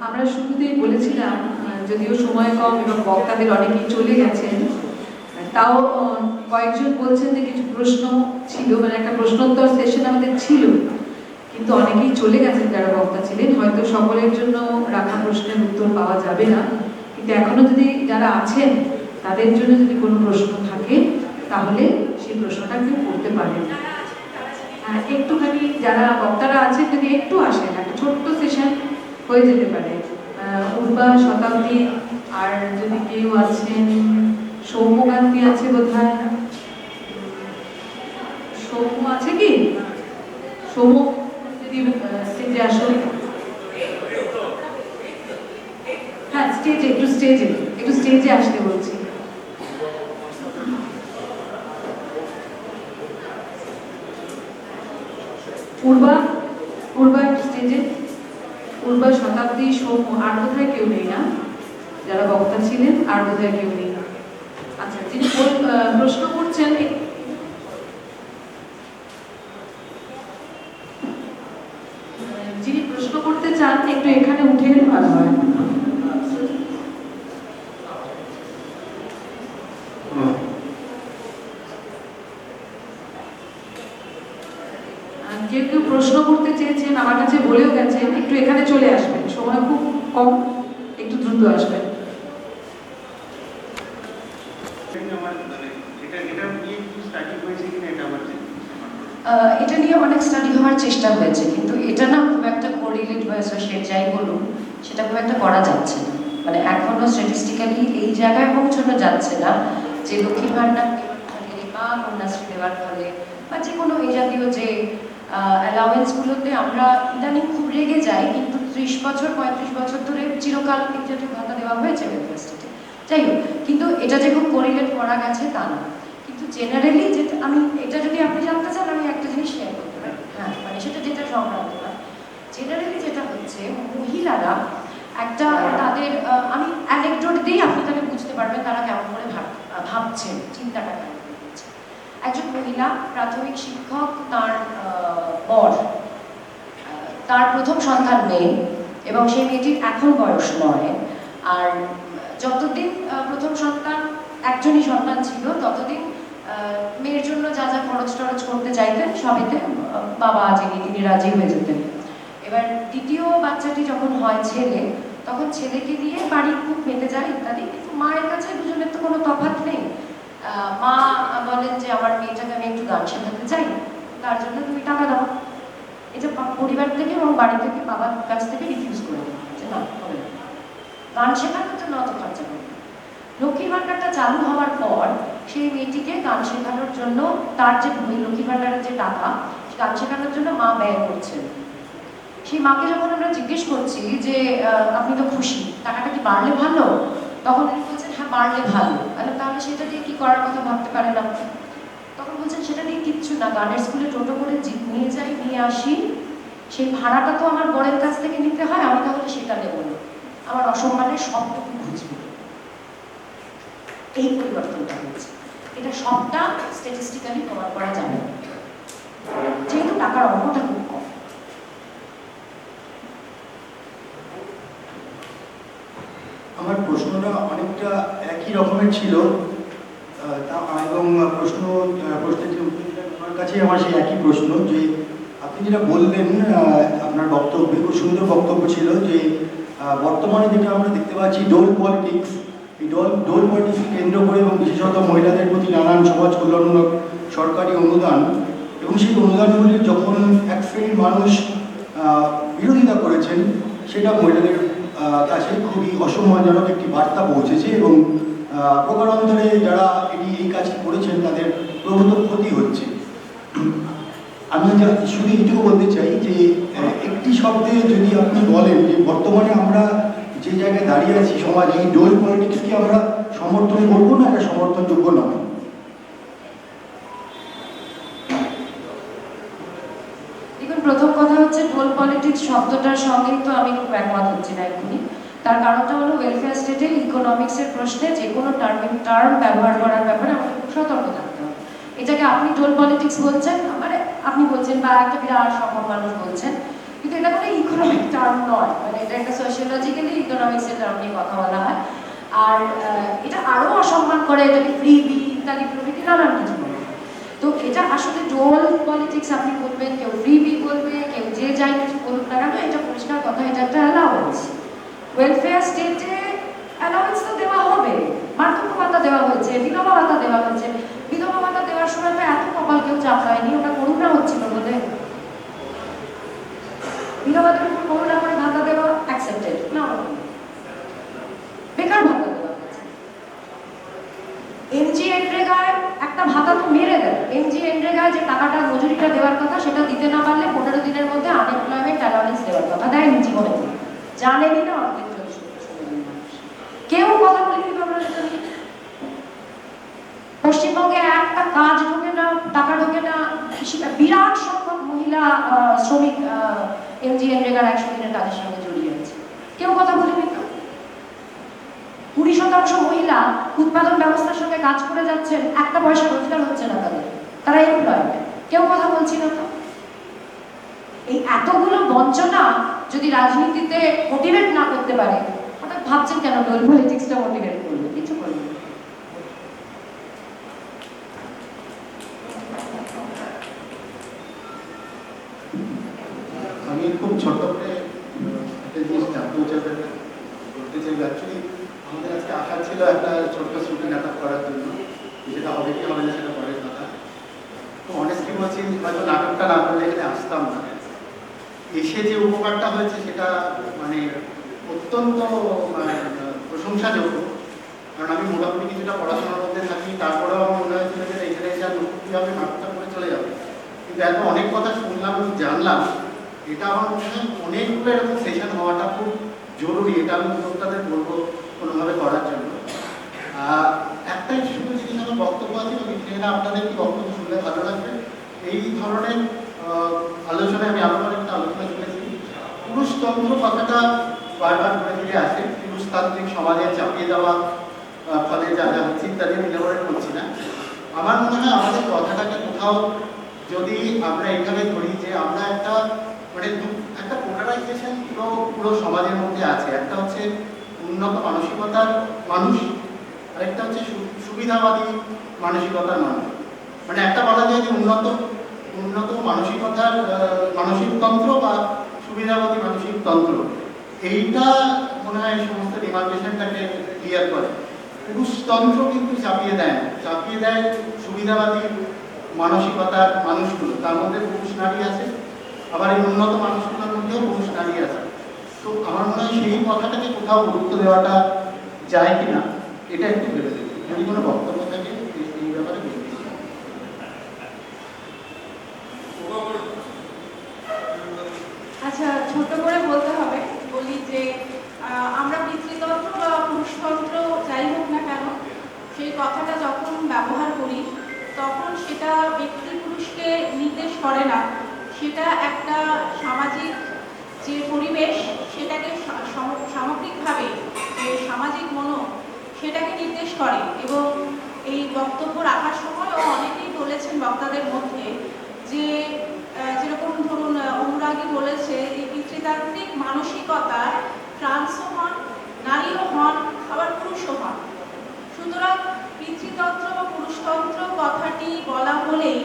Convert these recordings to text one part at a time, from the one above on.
আমরা শুরুতেই বলেছিলাম, যদিও সময় কম এবং বক্তাদের অনেকেই চলে গেছেন, তাও কয়েকজন বলছেন যে কিছু প্রশ্ন ছিল, মানে একটা প্রশ্নোত্তর সেশন আমাদের ছিল, কিন্তু অনেকেই চলে গেছেন যারা বক্তা ছিলেন। হয়তো সকলের জন্য রাখা প্রশ্নের উত্তর পাওয়া যাবে না, কিন্তু এখনো যদি যারা আছেন তাদের জন্য যদি কোনো প্রশ্ন থাকে তাহলে সেই প্রশ্নটা কেউ করতে পারেন। একটুখানি যারা বক্তারা আছেন যদি একটু আসেন, একটা ছোট্ট সেশন হয়ে যেতে পারে। উর্বা, শতাব্দী, আর যদি কেউ আছেন, সৌম্যকান্তি আছে বোধহয়, সৌম্য আছে কি? সৌম্য যদি স্টেজে আসো। হ্যাঁ, একটু স্টেজে আসতে বলছি। উর্বা একটু স্টেজে। উর্বা, শতাব্দী, সৌম্য, আর বোধহয় কেউ নেই না যারা বক্তা ছিলেন, আর বোধহয় কেউ নেই। আচ্ছা, যিনি প্রশ্ন করছেন, যিনি প্রশ্ন করতে চান একটু এখানে উঠে গেলে ভালো হয়। কেউ কেউ প্রশ্ন করতে চেয়েছেন, আমার কাছে বলেও গেছেন একটু এখানে চলে আসবেন, সময় খুব কম, একটু দ্রুত আসবেন। এটা নিয়ে অনেক স্টাডি হওয়ার চেষ্টা হয়েছে, কিন্তু এটা না খুব একটা কোরিলেট বা অ্যাসোসিয়েট যাই বলুন, সেটা খুব একটা করা যাচ্ছে না। মানে এখনো স্ট্যাটিস্টিক্যালি এই জায়গায় পৌঁছানো যাচ্ছে না যে লক্ষ্মীর ভান্ডার বা কন্যাশ্রী দেওয়ার ফলে বা যে কোনো এই জাতীয় যে অ্যালাওয়েন্সগুলোতে আমরা ইদানিং খুব রেগে যাই, কিন্তু 30 বছর 35 বছর ধরে চিরকাল এই জাতীয় ভাতা দেওয়া হয়েছে ওয়েলফেয়ার স্টেটে। যাই হোক, কিন্তু এটা যে খুব কোরিলেট করা গেছে তা না। কিন্তু জেনারেলি যেটা আমি, এটা যদি আপনি জানতে চান আমি একটা জিনিস শেয়ার করতে পারি। হ্যাঁ, মানে সেটা যেটা সংক্রান্ত না, জেনারেলি যেটা হচ্ছে মহিলারা একটা তাদের আমি অ্যানেকডোট দিই, আপনি তাহলে বুঝতে পারবেন তারা কেমন করে ভাবছেন, চিন্তাটা কেমন করছে। একজন মহিলা প্রাথমিক শিক্ষক, তার বর, তার প্রথম সন্তান মেয়ে, এবং সেই মেয়েটির এখন বয়স 9। আর যতদিন প্রথম সন্তান একজনই সন্তান ছিল ততদিন মেয়ের জন্য যা যা খরচ টরচ করতে চাইতেন সবেতে বাবা তিনি রাজি হয়ে যেতেন। এবার দ্বিতীয় বাচ্চাটি যখন হয় ছেলে, তখন ছেলেকে দিয়ে বাড়ি খুব মেতে যায় ইত্যাদি, কিন্তু মায়ের কাছে দুজনের তো কোনো তফাৎ নেই। মা বলেন যে আমার মেয়েটাকে আমি একটু গান শেখাতে চাই, তার জন্য তুমি টাকা দাও। এটা পরিবার থেকে এবং বাড়ি থেকে বাবার কাছ থেকে রিফিউজ করে দেয় যে না হবে না, গান শেখানোর জন্য অত খরচা করবে। লক্ষ্মীর ভান্ডারটা চালু হওয়ার পর সেই মেয়েটিকে গান শেখানোর জন্য তার যে লক্ষ্মীর ভান্ডারের যে টাকা, গান শেখানোর জন্য মা ব্যয় করছেন। সেই মাকে যখন আমরা জিজ্ঞেস করছি যে আপনি তো খুশি, টাকাটা কি বাড়লে ভালো, তখন উনি বলছেন হ্যাঁ বাড়লে ভালো। তাহলে সেটা দিয়ে কি করার কথা ভাবতে পারেন আপনি? তখন বলছেন সেটা দিয়ে কিচ্ছু না, গানের স্কুলে টোটো করে নিয়ে যাই, নিয়ে আসি, সেই ভাড়াটা তো আমার বরের কাছ থেকে নিতে হয়, আমি তাহলে সেটা নেব না, আমার অসম্মানের সবটুকু খুঁজবে। এই পরিবর্তনটা হয়েছে। এটা সবটা স্ট্যাটিস্টিক্যালি প্রমাণ করা যাবে যেহেতু টাকার অঙ্কটা খুব কম। আমার প্রশ্নটা অনেকটা একই রকমের ছিল, এবং প্রশ্নের যে উত্তরটা আমার কাছে আমার সেই একই প্রশ্ন, যে আপনি যেটা বললেন আপনার বক্তব্যে, খুব সুন্দর বক্তব্য ছিল যে বর্তমানে যেটা আমরা দেখতে পাচ্ছি ডোল পলিটিক্স, এই ডোল পলিটিক্স কেন্দ্র করে এবং বিশেষত মহিলাদের প্রতি নানান সমাজ কল্যাণমূলক সরকারি অনুদান, এবং সেই অনুদানগুলির যখন এক শ্রেণীর মানুষ বিরোধিতা করেছেন, সেটা মহিলাদের কাছে খুবই অসম্মানজনক একটি বার্তা পৌঁছেছে, এবং প্রকারান্তরে যারা এই কাজটি করেছেন তাদের প্রভূত ক্ষতি হচ্ছে। আমি শুধু এইটুকু বলতে চাই যে একটি শব্দে যদি আপনি বলেন যে বর্তমানে আমরা যে জায়গায় দাঁড়িয়ে আছি সমাজে, এই ডোল পলিটিক্সকে আমরা সমর্থন করবো না, এটা সমর্থনযোগ্য নয়। দেখুন, প্রথম কথা হচ্ছে ডোল পলিটিক্স শব্দটার সঙ্গেই তো আমি খুব একমত হচ্ছি না এখনই। তার কারণটা হলো ওয়েলফেয়ার স্টেটে ইকোনমিক্সের প্রশ্নে যে কোনো টার্ম ব্যবহার করার ব্যাপারে আমাদের খুব সতর্ক থাকতে হবে। এটাকে আপনি ডোল পলিটিক্স বলছেন, মানে আপনি বলছেন বা একটা বিরাট সংখ্যক মানুষ বলছেন, কিন্তু এটা কোনো ইকোনমিক টার্ম নয়, মানে এটা একটা সোশিওলজিক্যাল ইকোনমিক্সের টার্ম নিয়ে কথা বলা হয়। আর এটা আরও অসম্মান করে, এটাকে ফ্রিবি ইত্যাদি প্রভৃতি নানান কিছু বলে। তো এটা আসলে ডোল পলিটিক্স আপনি বলবেন, কেউ ফ্রিবি বলবে, কেউ যে যাই কিছু বলুক না কেন, এটা পরিষ্কার কথা, এটা একটা অ্যালাউন্স। ওয়েলফেয়ার স্টেটে অ্যালাউন্স তো দেওয়া হবে, বার্ধক্য ভাতা দেওয়া হয়েছে, বিধবা ভাতা দেওয়া হয়েছে। বিধবা ভাতা দেওয়ার সময় তো এত কপাল কেউ চাপড়ায়নি, ওটা করুণা হচ্ছিল বলে। বিধবাদের উপর করুণা করে ভাতা দেওয়া অ্যাকসেপ্টেড না, বেকার ভাতা দেওয়া হয়েছে। এনজিএনরেগায় একটা ভাতা তো মেরে দেয়। এনজিএনরেগায় যে টাকাটা মজুরিটা দেওয়ার কথা সেটা দিতে না পারলে 15 দিনের মধ্যে আনএমপ্লয়মেন্ট অ্যালাউন্স দেওয়ার কথা দেয়নি জীবনে, জানেনি না অর্ধেক কেউ কথা বলেনি। পশ্চিমবঙ্গে একটা কাজ ঢোকে না, টাকা ঢোকে না, বিরাট সংখ্যক মহিলা শ্রমিক এনজিএনরেগার 100 দিনের কাজের সঙ্গে জড়িয়ে আছে, কেউ কথা বলেনি তো। 20% মহিলা উৎপাদন ব্যবস্থার সঙ্গে কাজ করে যাচ্ছেন, একটা পয়সা রোজগার হচ্ছে না তাদের, তারা এমপ্লয়েড, কেউ কথা বলছি না তো। এই এতগুলো বঞ্চনা যদি রাজনীতিতে মোটিভেট না করতে পারে, হঠাৎ ভাবছেন কেন ডোল পলিটিক্সটা মোটিভেট করবে? কিছু করবে। আমি খুব ছোট করে একটা জিনিস জানতে করতে চাই। অ্যাকচুয়ালি আমাদের আজকে আশা ছিল একটা ছোট্ট ছুটি নাটক করার জন্য, যেটা হবে কি হবে না সেটা পরের কথা। তো অনেস্টলি বলছি, হয়তো নাটকটা না করলে এখানে আসতাম না। এসে যে উপকারটা হয়েছে সেটা মানে অত্যন্ত প্রশংসাযোগ্য। কারণ আমি মোটামুটি কিছুটা পড়াশোনার মধ্যে থাকি, তারপরেও আমার মনে হয়েছিল যে এখানে এসে কীভাবে নাটকটা করে চলে যাবে। কিন্তু এত অনেক কথা শুনলাম, জানলাম, এটা আমার মনে হয় অনেকগুলো এরকম সেশন হওয়াটা খুব জরুরি। এটা আমি উদ্যোক্তাদের বলবো কোনোভাবে করার জন্য। একটাই শুধু জিনিস আমার বক্তব্য আছে, সেটা আপনাদের কি বক্তব্য শুনলে ভালো লাগবে। এই ধরনের আলোচনায় আমি আবার একটা আলোচনা শুনেছি, পুরুষতন্ত্র কথাটা বারবার ঘুরে ফিরে আসে। পুরুষতান্ত্রিক সমাজে চাপিয়ে দেওয়া ফলে যা যা হচ্ছে ইত্যাদি আমি ব্যবহার করছি না। আমার মনে হয় আমাদের কথাটাকে কোথাও যদি আমরা এইভাবে ধরি যে আমরা একটা মানে একটা পোলারাইজেশন পুরো সমাজের মধ্যে আছে। একটা হচ্ছে উন্নত মানসিকতার মানুষ, আরেকটা হচ্ছে সুবিধাবাদী মানসিকতার মানুষ। মানে একটা বলা যায় যে উন্নত মানসিকতার মানসিকতন্ত্র বা সুবিধাবাদী মানসিকতন্ত্র, এইটা মনে হয় সমস্ত ডিমার্কেশনটাকে ক্লিয়ার করে। পুরুষতন্ত্র কিন্তু চাপিয়ে দেয় না, চাপিয়ে দেয় সুবিধাবাদী মানসিকতার মানুষগুলো। তার মধ্যে পুরুষ নারী আছে, আবার এই উন্নত মানুষগুলোর মধ্যেও পুরুষ নারী আছে। তো আমার মনে হয় সেই কথাটাকে কোথাও গুরুত্ব দেওয়াটা যায় কিনা, এটা একটু ভেবে দেখি। যদি কোনো বক্তব্য থাকে এই ব্যাপারে বলতে। আচ্ছা, ছোট করে বলতে হবে, বলি যে আমরা পিতৃতন্ত্র বা পুরুষতন্ত্র যাই হোক না কেন, সেই কথাটা যখন ব্যবহার করি তখন সেটা ব্যক্তি পুরুষকে নির্দেশ করে না, সেটা একটা সামাজিক যে পরিবেশ সেটাকে সামগ্রিকভাবে যে সামাজিক মনো সেটাকে নির্দেশ করে। এবং এই বক্তব্য রাখার সময়ও অনেকেই বলেছেন বক্তাদের মধ্যে যে যেরকম ধরুন অনুরাগী বলেছে এই পিতৃতান্ত্রিক মানসিকতা ট্রান্সও হন, নারীও হন, আবার পুরুষও হন। সুতরাং পিতৃতন্ত্র বা পুরুষতন্ত্র কথাটি বলা হলেই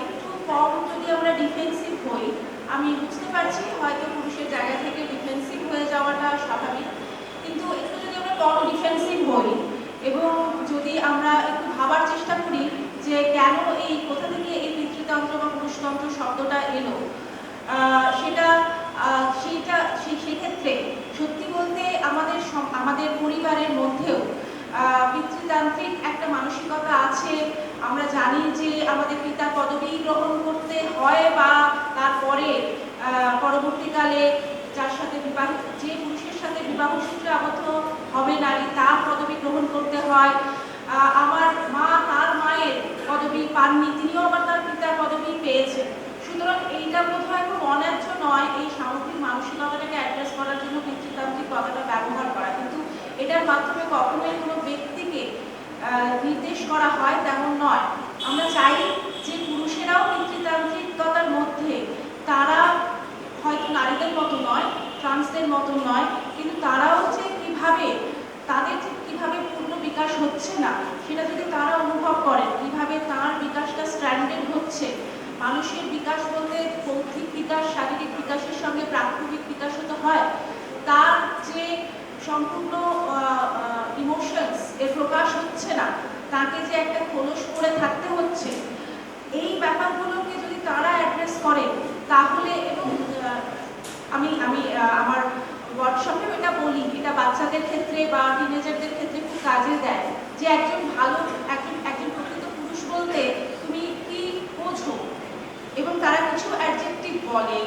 একটু কম যদি আমরা ডিফেন্সিভ হই, আমি বুঝতে পারছি হয়তো পুরুষের জায়গা থেকে ডিফেন্সিভ হয়ে যাওয়াটা স্বাভাবিক, কিন্তু একটু যদি আমরা কম ডিফেন্সিভ হই এবং যদি আমরা একটু ভাবার চেষ্টা করি যে কেন এই কোথা থেকে এই পিতৃতন্ত্র বা পুরুষতন্ত্র শব্দটা এলো, সেক্ষেত্রে সত্যি বলতে আমাদের পরিবারের মধ্যেও পিতৃতান্ত্রিক একটা মানসিকতা আছে। আমরা জানি যে আমাদের পিতা পদবী গ্রহণ করতে হয় বা তারপরে পরবর্তীকালে যার সাথে যে পুরুষের সাথে বিবাহ সূত্রে আবদ্ধ হবে নারী তার পদবী গ্রহণ করতে হয়। আমার মা তার মায়ের পদবী পাননি, তিনিও আবার তার পিতার পদবী পেয়েছেন। সুতরাং এইটা বোধহয় খুব অন্যায্য নয় এই সামগ্রিক মানসিকতাটাকে অ্যাড্রেস করার জন্য পিতৃতান্ত্রিক কথাটা ব্যবহার করা, কিন্তু এটার মাধ্যমে কখনোই কোনো ব্যক্তিকে নির্দেশ করা হয় তেমন নয়। আমরা চাই যে পুরুষেরাও পিতৃতান্ত্রিকতার মধ্যে তারা হয়তো নারীদের মতো নয়, অ্যাডভান্সদের মতন নয়, কিন্তু তারাও যে কিভাবে তাদের যে কিভাবে পূর্ণ বিকাশ হচ্ছে না সেটা যদি তারা অনুভব করেন, কিভাবে তার বিকাশটা স্ট্যান্ডার্ড হচ্ছে। মানুষের বিকাশ বলতে বৌদ্ধিক বিকাশ, শারীরিক বিকাশের সঙ্গে প্রাথমিক বিকাশও তো হয়। তার যে সম্পূর্ণ ইমোশনস এর প্রকাশ হচ্ছে না, তাকে যে একটা খোলস করে থাকতে হচ্ছে, এই ব্যাপারগুলোকে যদি তারা অ্যাড্রেস করে তাহলে, এবং আমি আমি আমার ওয়ার্কশপেও এটা বলি, এটা বাচ্চাদের ক্ষেত্রে বা টিনেজারদের ক্ষেত্রে খুব কাজে দেয়, যে একজন ভালো একজন প্রকৃত পুরুষ বলতে তুমি কি বোঝো, এবং তারা কিছু অ্যাডজেক্টিভ বলে,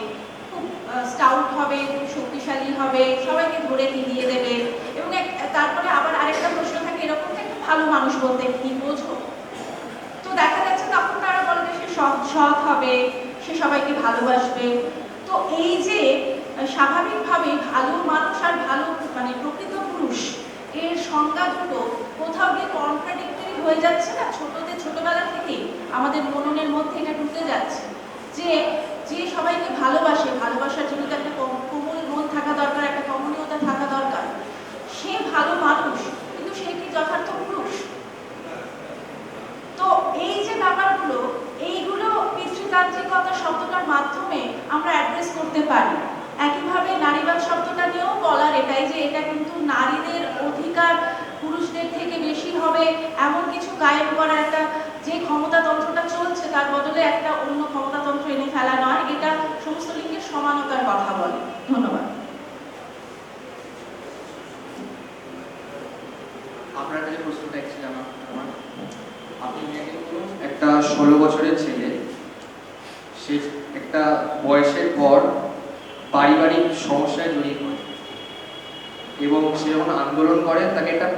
খুব স্টাউট হবে, খুব শক্তিশালী হবে, সবাইকে ধরে মিলিয়ে দেবে, এবং তারপরে আবার আরেকটা প্রশ্ন থাকে এরকম, একটা ভালো মানুষ বলতে কি বোঝো। তো দেখা যাচ্ছে তখন তারা বলে যে সে সৎ হবে, সে সবাইকে ভালোবাসবে। তো এই যে স্বাভাবিকভাবে ভালো মানুষ আর ভালো মানে প্রকৃত পুরুষ এর সংজ্ঞা দুটো কোথাও গিয়ে কন্ট্রাডিক্টরি হয়ে যাচ্ছে না, ছোটবেলা থেকে আমাদের মননের মধ্যে এটা ঢুকে যাচ্ছে যে যে সবাইকে ভালোবাসে, ভালোবাসার জন্য তো একটা কোমল মন থাকা দরকার, একটা কমনীয়তা থাকা দরকার, সে ভালো মানুষ, কিন্তু সে কি যথার্থ পুরুষ? তো এই যে ব্যাপারগুলো, এইগুলো পিতৃতান্ত্রিকতা শব্দটার মাধ্যমে আমরা অ্যাড্রেস করতে পারি। একইভাবে নারীবাদ শব্দটা নিয়েও বলার এটাই, যে এটা কিন্তু নারীদের অধিকার পুরুষদের থেকে বেশি হবে এমন কিছু কায়েম করার একটা, যে ক্ষমতাতন্ত্রটা চলছে তার বদলে একটা অন্য ক্ষমতাতন্ত্র এনে ফেলা নয়, এটা সমস্ত লিঙ্গের সমানতার কথা বলে। ধন্যবাদ। আপনার কাছে প্রশ্নটা অ্যাকচুয়ালি আমার আপনি একটা 16 বছরের ছেলে, সে একটা বয়সের পর পারিবারিক সমস্যায় জড়িয়ে পড়ে, এবং সে যখন আন্দোলন করে তাকে একটা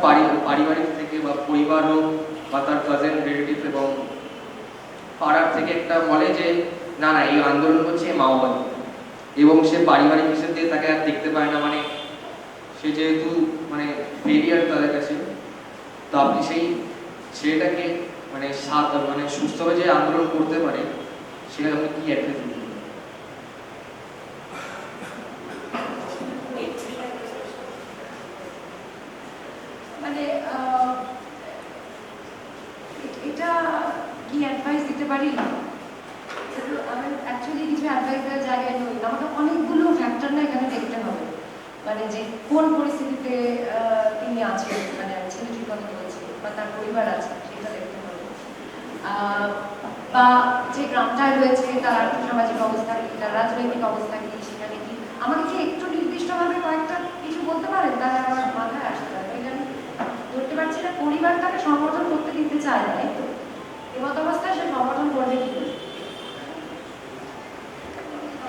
পারিবারিক থেকে বা পরিবার হোক বা তার কাজিন রিলেটিভ এবং পাড়ার থেকে একটা বলে যে না না এই আন্দোলন করছে মাওবাদী, এবং সে পারিবারিক হিসেবে দিয়ে তাকে আর দেখতে পায় না, মানে সে যেহেতু মানে ফেলিয়ার তাদের কাছে। তো আপনি সেই ছেলেটাকে মানে সুস্থভাবে যে আন্দোলন করতে পারে সেটা আপনি কি অ্যাডভাইস দিবেন? মানে এটা কি অ্যাডভাইস দিতে পারি? আমি অ্যাকচুয়ালি কিছু অ্যাডভাইস দেওয়ার জায়গায় নই, আমাকে অনেকগুলো ফ্যাক্টর না এখানে দেখতে হবে, মানে যে কোন পরিস্থিতিতে তিনি আছেন, মানে ছেলেটির কথা বলছি, বা তার পরিবার আছে সেটা দেখতে হবে, বা যে গ্রামটায় রয়েছে তার আর্থসামাজিক অবস্থা কি, তার রাজনৈতিক অবস্থা কি, সেখানে কি আমাকে কি একটু নির্দিষ্টভাবে কয়েকটা কিছু বলতে পারেন, তাহলে আমার মাথায় আসতে পারে। আমি ধরতে পারছি না পরিবার তাকে সমর্থন করতে দিতে চায় না, তাই তো? এমত অবস্থায় সে সমর্থন করবে কি করে?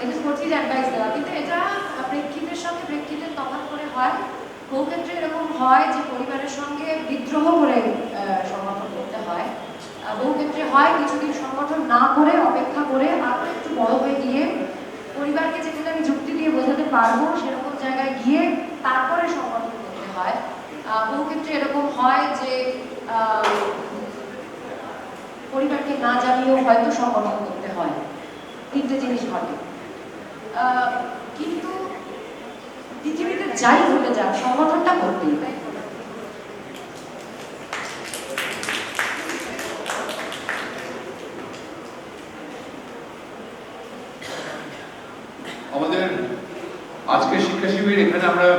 এটা করছি যে অ্যাডভাইস দেওয়া, কিন্তু এটা প্রেক্ষিতের সঙ্গে প্রেক্ষিতের তফাৎ করে হয়। বহু ক্ষেত্রে এরকম হয় যে পরিবারের সঙ্গে বিদ্রোহ করে সমর্থন করতে হয়, বহু ক্ষেত্রে হয় কিছুদিন সংগঠন না করে অপেক্ষা করে আরো একটু বড় হয়ে গিয়ে পরিবারকে যেখানে আমি যুক্তি দিয়ে বোঝাতে পারবো সেরকম জায়গায় গিয়ে তারপরে সংগঠন করতে হয়। বহু ক্ষেত্রে এরকম হয় যে পরিবারকে না জানিয়েও হয়তো সংগঠন করতে হয়, তিনটে জিনিস ঘটে। কিন্তু পৃথিবীতে যাই ঘটে যাক সংগঠনটা করতেই হয়। আমাদের আজকের শিক্ষা শিবির এখানে আমরা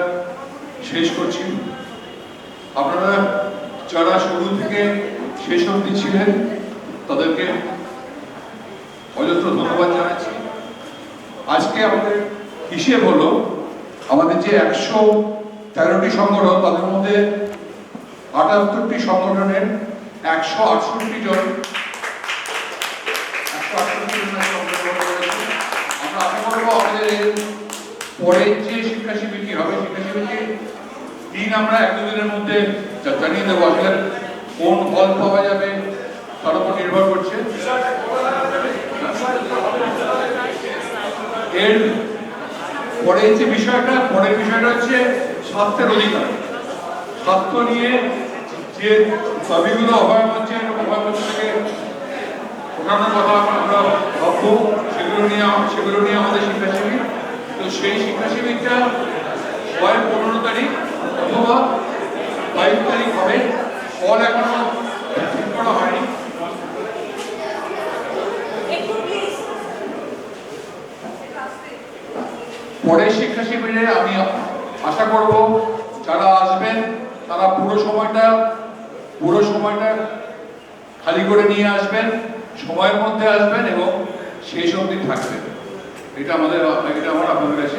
শেষ করছি। আপনারা যারা শুরু থেকে শেষ অবধি ছিলেন তাদেরকে অজস্র ধন্যবাদ জানাচ্ছি। আজকে আমাদের হিসেব হলো আমাদের যে 113টি সংগঠন, তাদের মধ্যে 78টি সংগঠনের 168 জন আমরা আশা করবো আমাদের পরের যে শিক্ষা শিবিরটি হবে, শিক্ষা শিবিরটির দিন আমরা 1-2 দিনের মধ্যে জানিয়ে দেবো। আসলে কোন হল পাওয়া যাবে তার উপর নির্ভর করছে। এর পরের যে বিষয়টা, পরের বিষয়টা হচ্ছে স্বাস্থ্যের অধিকার। স্বাস্থ্য নিয়ে যে দাবিগুলো অভয় হচ্ছে, অভয় হচ্ছে থেকে ওখানে কথা আমরা ভাববো, সেগুলো নিয়ে আমাদের শিক্ষা শিবির। তো তো সেই শিক্ষা শিবিরটা হয় 15 তারিখ অথবা 22 তারিখ হবে। ফল এখনো ঠিক করা হয়নি। পরের শিক্ষা শিবিরে আমি আশা করব যারা আসবেন তারা পুরো সময়টা খালি করে নিয়ে আসবেন, সময়ের মধ্যে আসবেন এবং শেষ অবধি থাকবেন। এটা আমার আপনাদের কাছে